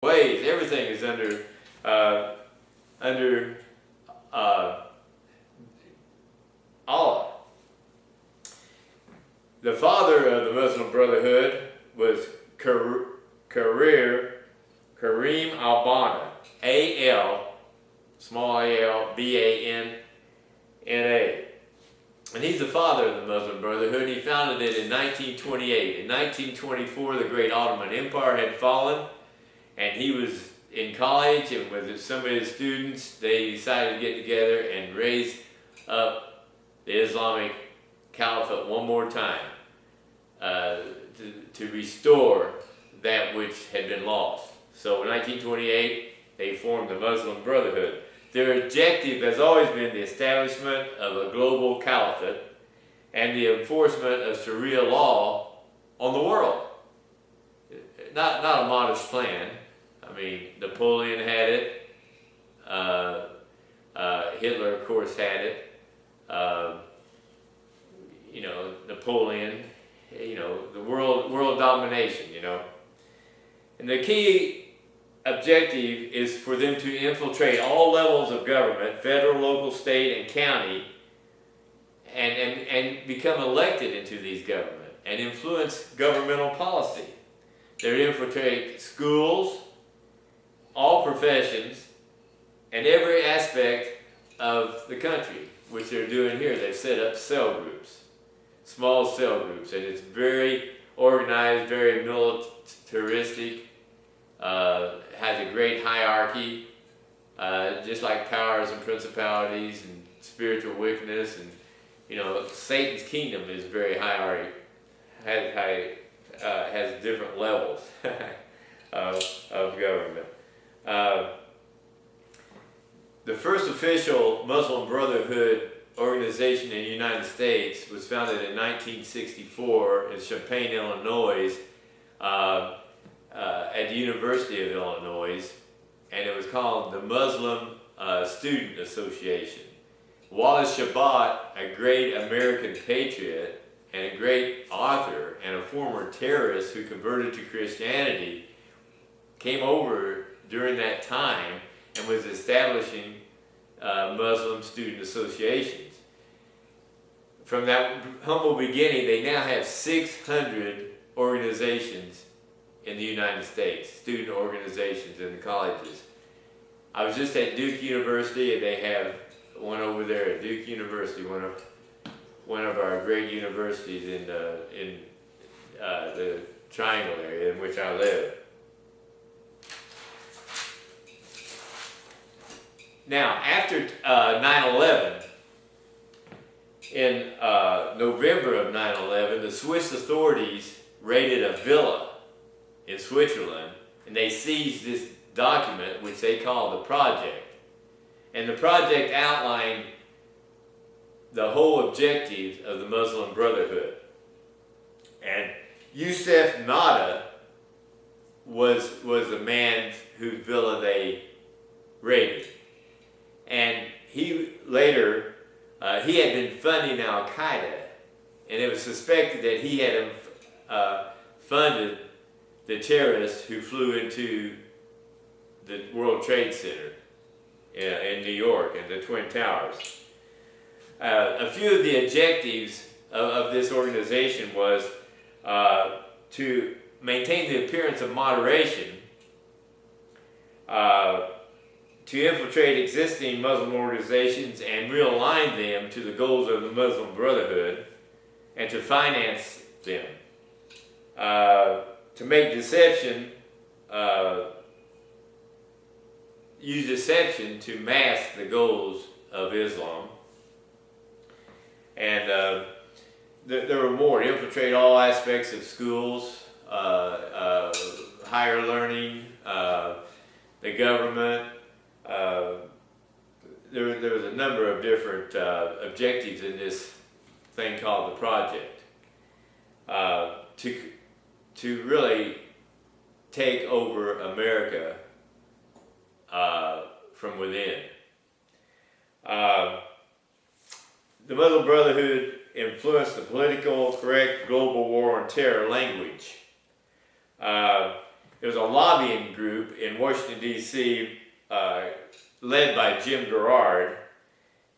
ways. Everything is under Allah. The father of the Muslim Brotherhood was Kareem Albana, A-L, small A-L, B-A-N-N-A. And he's the father of the Muslim Brotherhood. He founded it in 1928. In 1924, the great Ottoman Empire had fallen, and he was in college, and with some of his students, they decided to get together and raise up the Islamic Caliphate one more time to restore that which had been lost. So in 1928, they formed the Muslim Brotherhood. Their objective has always been the establishment of a global caliphate and the enforcement of Sharia law on the world. Not a modest plan. I mean, Napoleon had it. Hitler, of course, had it. Napoleon. The world domination. And the key objective is for them to infiltrate all levels of government, federal, local, state, and county, and become elected into these government and influence governmental policy. They would infiltrate schools, all professions, and every aspect of the country, which they're doing here. They've set up cell groups, small cell groups, and it's very organized, very militaristic, has a great hierarchy, just like powers and principalities and spiritual wickedness, and Satan's kingdom is very hierarchy, has different levels of government. The first official Muslim Brotherhood organization in the United States was founded in 1964 in Champaign, Illinois, at the University of Illinois, and it was called the Muslim Student Association. Wallace Shabat, a great American patriot and a great author and a former terrorist who converted to Christianity, came over during that time and was establishing Muslim student associations. From that humble beginning, they now have 600 organizations in the United States, student organizations in the colleges. I was just at Duke University, and they have one over there at Duke University, one of our great universities in the Triangle area in which I live. Now, after 9/11, in November of 9/11, the Swiss authorities raided a villa in Switzerland, and they seized this document, which they call the project. And the project outlined the whole objective of the Muslim Brotherhood. And Youssef Nada was the man whose villa they raided. And he later, he had been funding Al-Qaeda, and it was suspected that he had funded the terrorists who flew into the World Trade Center in New York and the Twin Towers. A few of the objectives of this organization was to maintain the appearance of moderation, to infiltrate existing Muslim organizations and realign them to the goals of the Muslim Brotherhood, and to finance them. To make deception, use deception to mask the goals of Islam. And there were more. Infiltrate all aspects of schools, higher learning, the government. There was a number of different objectives in this thing called the project, to really take over America from within. The Muslim Brotherhood influenced the political correct global war on terror language. there was a lobbying group in Washington, D.C., led by Jim Garrard,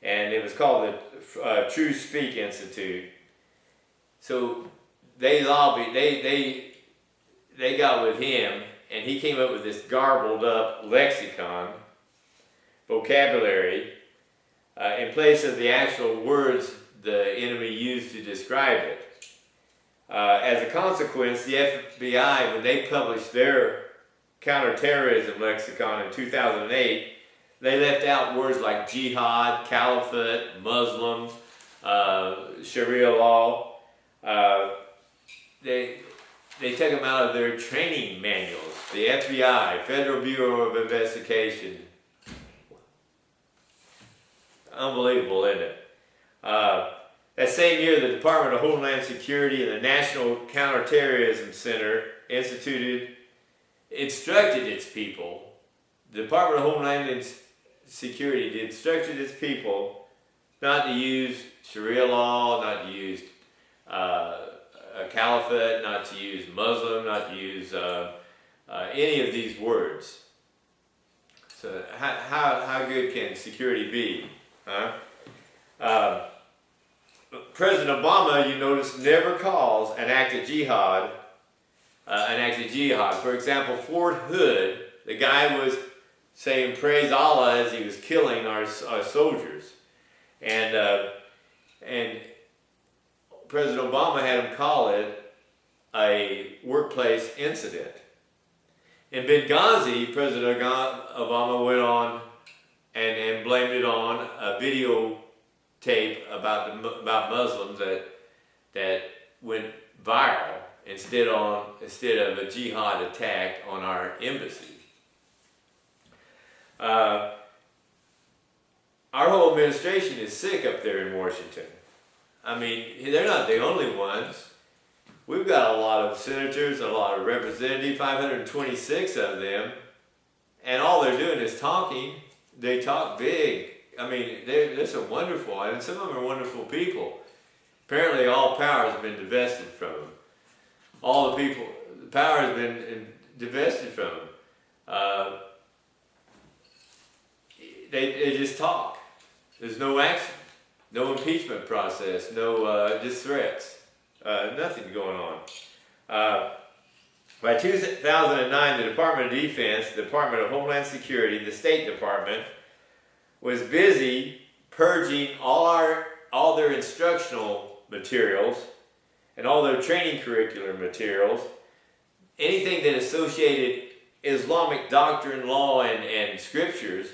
and it was called the True Speak Institute. So they lobbied, they got with him, and he came up with this garbled up lexicon, vocabulary, in place of the actual words the enemy used to describe it. As a consequence, the FBI, when they published their counterterrorism lexicon in 2008, they left out words like jihad, caliphate, Muslim, Sharia law. They took them out of their training manuals. The FBI, Federal Bureau of Investigation. Unbelievable, isn't it? That same year, the Department of Homeland Security and the National Counterterrorism Center instructed its people. The Department of Homeland Security instructed its people not to use Sharia law, not to use a caliphate, not to use Muslim, not to use any of these words. So how good can security be? Huh? President Obama, you notice, never calls an act of jihad. For example, Fort Hood, the guy was saying praise Allah as he was killing our soldiers, and President Obama had him call it a workplace incident. In Benghazi, President Obama went on and blamed it on a video tape about Muslims that went viral instead of a jihad attack on our embassy. Our whole administration is sick up there in Washington. I mean, they're not the only ones. We've got a lot of senators, a lot of representatives, 526 of them, and all they're doing is talking. They talk big. I mean, they're so wonderful, and some of them are wonderful people. Apparently, all power has been divested from them. All the power has been divested from them. They just talk. There's no action, no impeachment process, no just threats, nothing going on. By 2009, the Department of Defense, the Department of Homeland Security, the State Department, was busy purging all their instructional materials and all their training curricular materials, anything that associated Islamic doctrine, law, and scriptures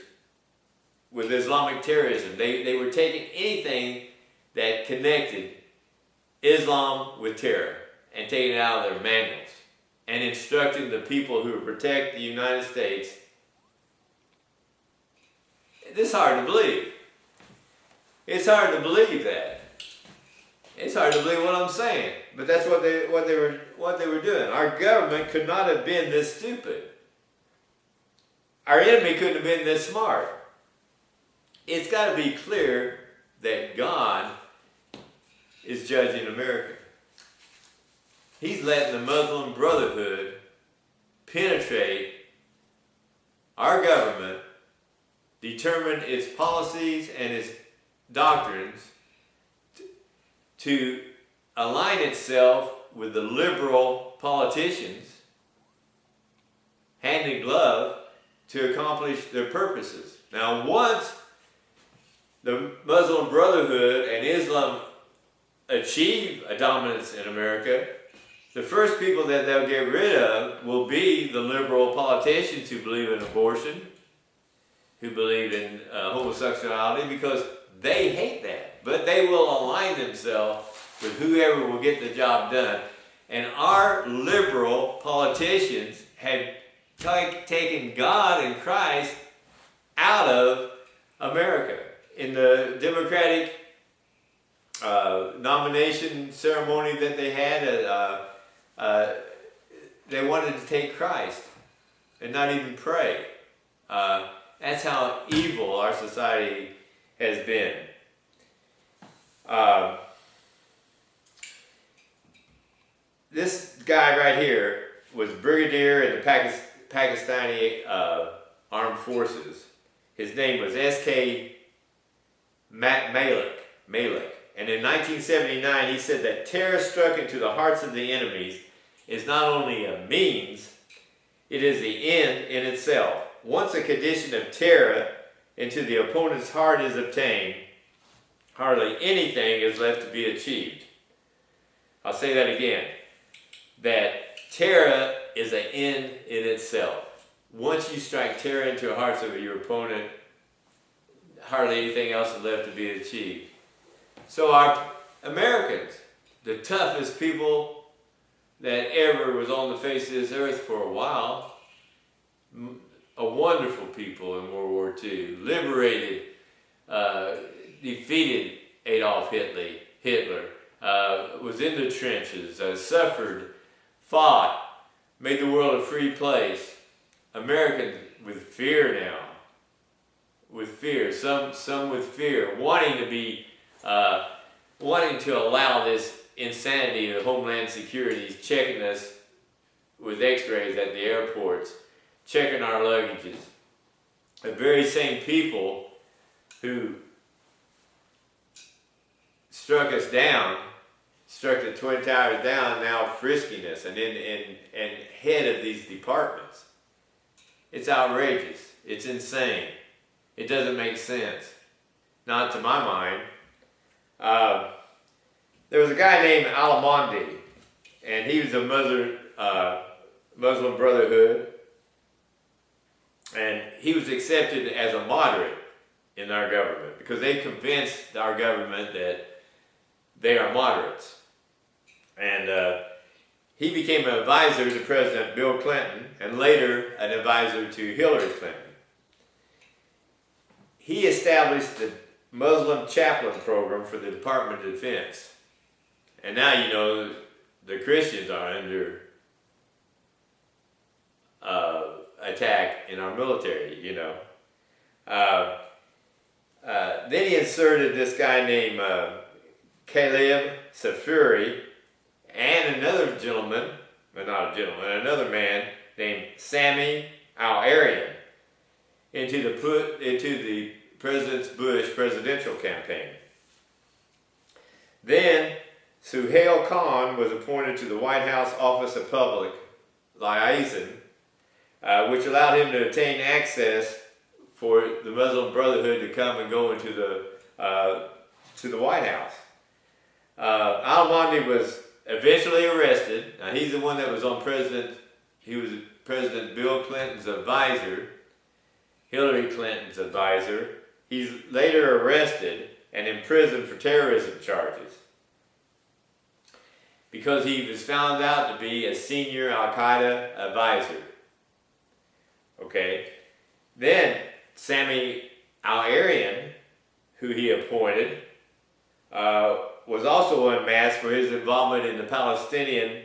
with Islamic terrorism. They were taking anything that connected Islam with terror and taking it out of their manuals and instructing the people who would protect the United States. This is hard to believe. It's hard to believe that. It's hard to believe what I'm saying, but that's what they were doing. Our government could not have been this stupid. Our enemy couldn't have been this smart. It's got to be clear that God is judging America. He's letting the Muslim Brotherhood penetrate our government, determine its policies and its doctrines to align itself with the liberal politicians, hand in glove, to accomplish their purposes. Now, once the Muslim Brotherhood and Islam achieve a dominance in America, the first people that they'll get rid of will be the liberal politicians who believe in abortion, who believe in homosexuality, because they hate that. But they will align themselves with whoever will get the job done. And our liberal politicians had taken God and Christ out of America. In the Democratic nomination ceremony that they had, they wanted to take Christ and not even pray. That's how evil our society has been. This guy right here was brigadier in the Pakistani armed forces. His name was S.K. Malik. And in 1979, he said that terror struck into the hearts of the enemies is not only a means, it is the end in itself. Once a condition of terror into the opponent's heart is obtained, hardly anything is left to be achieved. I'll say that again. That terror is an end in itself. Once you strike terror into the hearts of your opponent, hardly anything else is left to be achieved. So our Americans, the toughest people that ever was on the face of this earth for a while, a wonderful people in World War II, liberated, defeated Adolf Hitler, was in the trenches, suffered, fought, made the world a free place. Americans with fear now, with fear, some with fear, wanting to allow this insanity of Homeland Security's checking us with x-rays at the airports, checking our luggages. The very same people who struck us down, struck the Twin Towers down, now frisking us and head of these departments. It's outrageous. It's insane. It doesn't make sense. Not to my mind. There was a guy named Al-Mondi, and he was a Muslim Brotherhood, and he was accepted as a moderate in our government because they convinced our government that they are moderates. And he became an advisor to President Bill Clinton and later an advisor to Hillary Clinton. He established the Muslim chaplain program for the Department of Defense. And now you know the Christians are under attack in our military, you know. Then he inserted this guy named Caleb Safuri and another gentleman, well, not a gentleman, another man named Sami Al-Arian into the President Bush presidential campaign. Then Suhail Khan was appointed to the White House Office of Public Liaison, which allowed him to obtain access for the Muslim Brotherhood to come and go into the White House. Al-Mondi was eventually arrested. Now he's the one that was he was President Bill Clinton's advisor, Hillary Clinton's advisor. He's later arrested and imprisoned for terrorism charges because he was found out to be a senior Al-Qaeda advisor. Okay. Then Sami Al-Arian, who he appointed, was also unmasked for his involvement in the Palestinian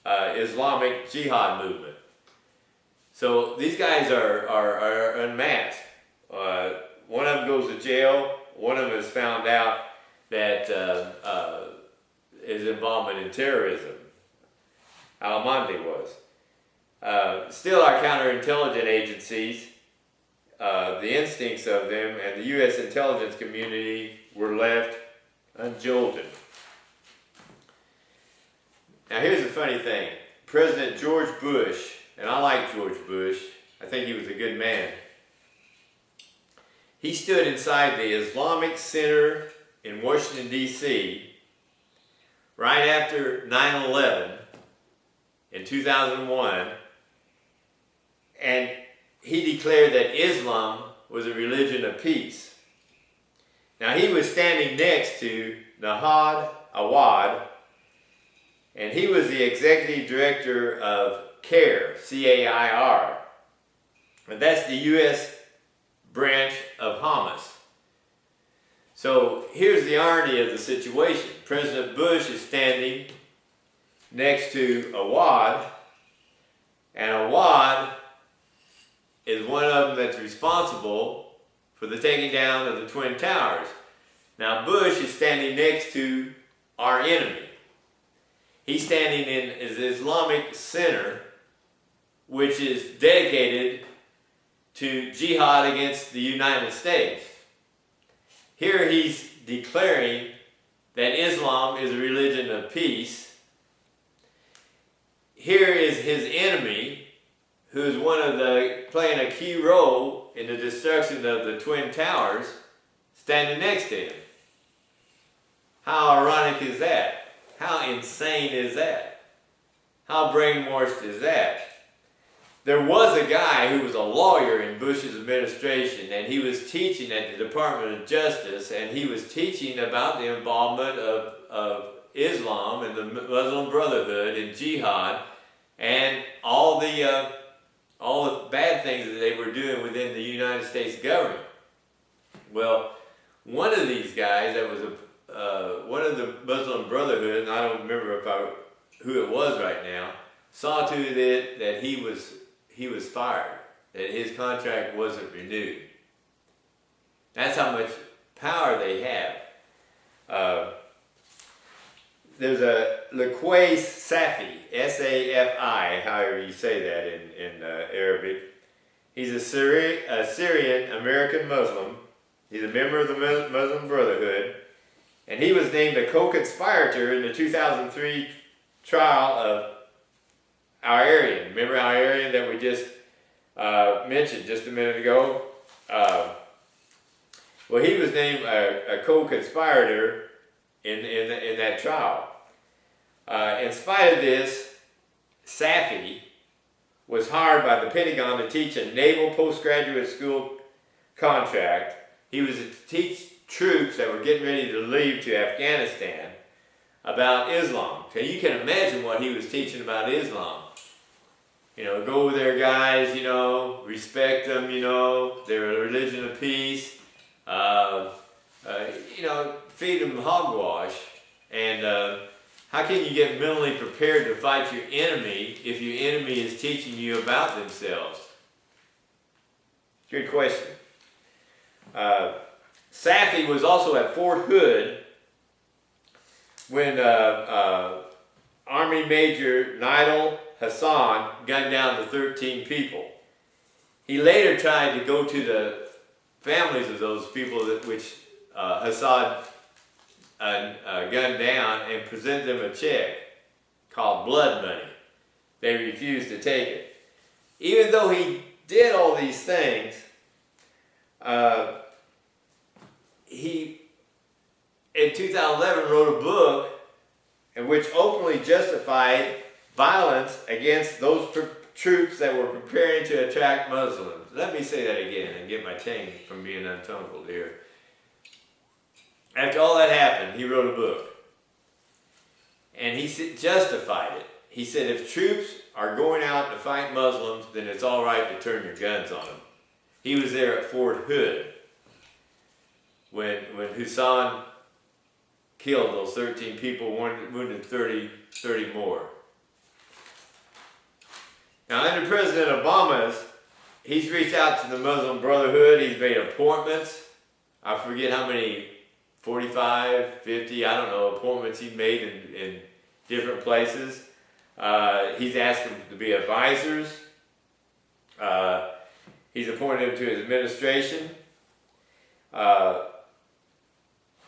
Islamic Jihad movement. So these guys are unmasked. One of them goes to jail. One of them is found out that his involvement in terrorism. Al-Mondi was. Still, our counterintelligence agencies, the instincts of them, and the U.S. intelligence community were left unjolted. Now here's the funny thing. President George Bush, and I like George Bush, I think he was a good man. He stood inside the Islamic Center in Washington, D.C. right after 9/11 in 2001, and he declared that Islam was a religion of peace. Now he was standing next to Nahad Awad, and he was the executive director of CAIR, C-A-I-R, and that's the U.S. branch of Hamas. So here's the irony of the situation. President Bush is standing next to Awad, and Awad is one of them that's responsible for the taking down of the Twin Towers. Now Bush is standing next to our enemy. He's standing in his Islamic center, which is dedicated to jihad against the United States. Here he's declaring that Islam is a religion of peace. Here is his enemy, who is playing a key role in the destruction of the Twin Towers, standing next to him. How ironic is that? How insane is that? How brainwashed is that? There was a guy who was a lawyer in Bush's administration, and he was teaching at the Department of Justice, and he was teaching about the involvement of Islam and the Muslim Brotherhood in jihad, and all the bad things that they were doing within the United States government. Well, one of these guys that was one of the Muslim Brotherhood, and I don't remember who it was right now, saw to it that he was fired, that his contract wasn't renewed. That's how much power they have. There's a Laquais Safi, S-A-F-I, however you say that in Arabic. He's a Syrian American Muslim. He's a member of the Muslim Brotherhood. And he was named a co-conspirator in the 2003 trial of our Aryan. Remember our Aryan that we just mentioned just a minute ago? Well, he was named a co-conspirator in that trial. In spite of this, Safi was hired by the Pentagon to teach a naval postgraduate school contract. He was to teach troops that were getting ready to leave to Afghanistan about Islam. So you can imagine what he was teaching about Islam. You know, go over there, guys, you know, respect them, you know, they're a religion of peace. You know, feed them hogwash. And how can you get mentally prepared to fight your enemy if your enemy is teaching you about themselves? Good question. Safi was also at Fort Hood when Army Major Nidal Hassan gunned down the 13 people. He later tried to go to the families of those people which Hassan gunned down and present them a check called blood money. They refused to take it. Even though he did all these things, he, in 2011, wrote a book in which openly justified violence against those troops that were preparing to attack Muslims. Let me say that again and get my tongue from being untonal here. After all that happened, he wrote a book. And he justified it. He said, if troops are going out to fight Muslims, then it's all right to turn your guns on them. He was there at Fort Hood when Hassan killed those 13 people, wounded 30 more. Now, under President Obama, he's reached out to the Muslim Brotherhood. He's made appointments. I forget how many, 45, 50, I don't know, appointments he made in different places. He's asked them to be advisors. He's appointed them to his administration.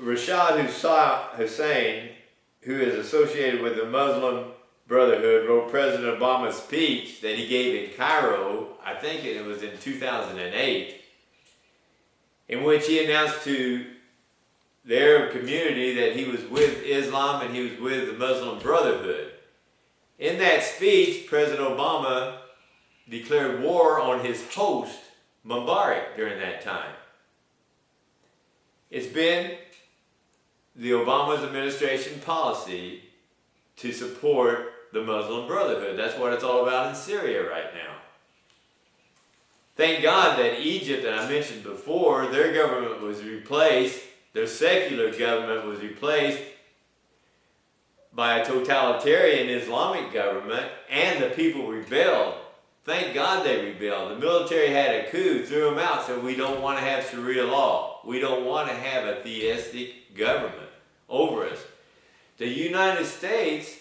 Rashad Hussein, who is associated with the Muslim Brotherhood, wrote President Obama's speech that he gave in Cairo, I think it was in 2008, in which he announced to the Arab community that he was with Islam and he was with the Muslim Brotherhood. In that speech, President Obama declared war on his host, Mubarak, during that time. It's been the Obama's administration policy to support the Muslim Brotherhood. That's what it's all about in Syria right now. Thank God that Egypt, that I mentioned before, their government was replaced, their secular government was replaced by a totalitarian Islamic government, and the people rebelled. Thank God they rebelled. The military had a coup, threw them out, said we don't want to have Sharia law. We don't want to have a theistic government over us. The United States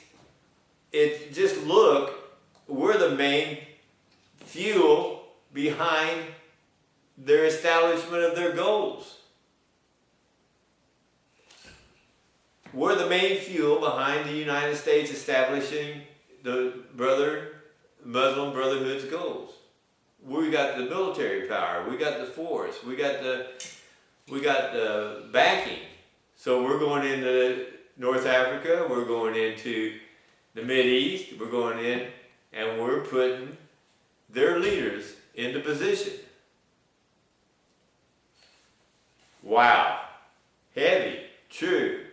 just look, we're the main fuel behind their establishment of their goals. We're the main fuel behind the United States establishing the Muslim Brotherhood's goals. We got the military power, we got the force, we got the backing. So we're going into North Africa, we're going into the Mideast, we're going in and we're putting their leaders into position. Wow. Heavy, true,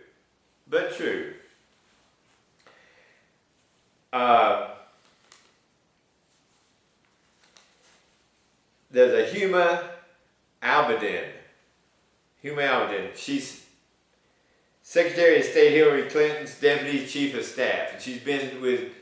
but true. There's a Huma Abedin. She's Secretary of State Hillary Clinton's Deputy Chief of Staff, and she's been with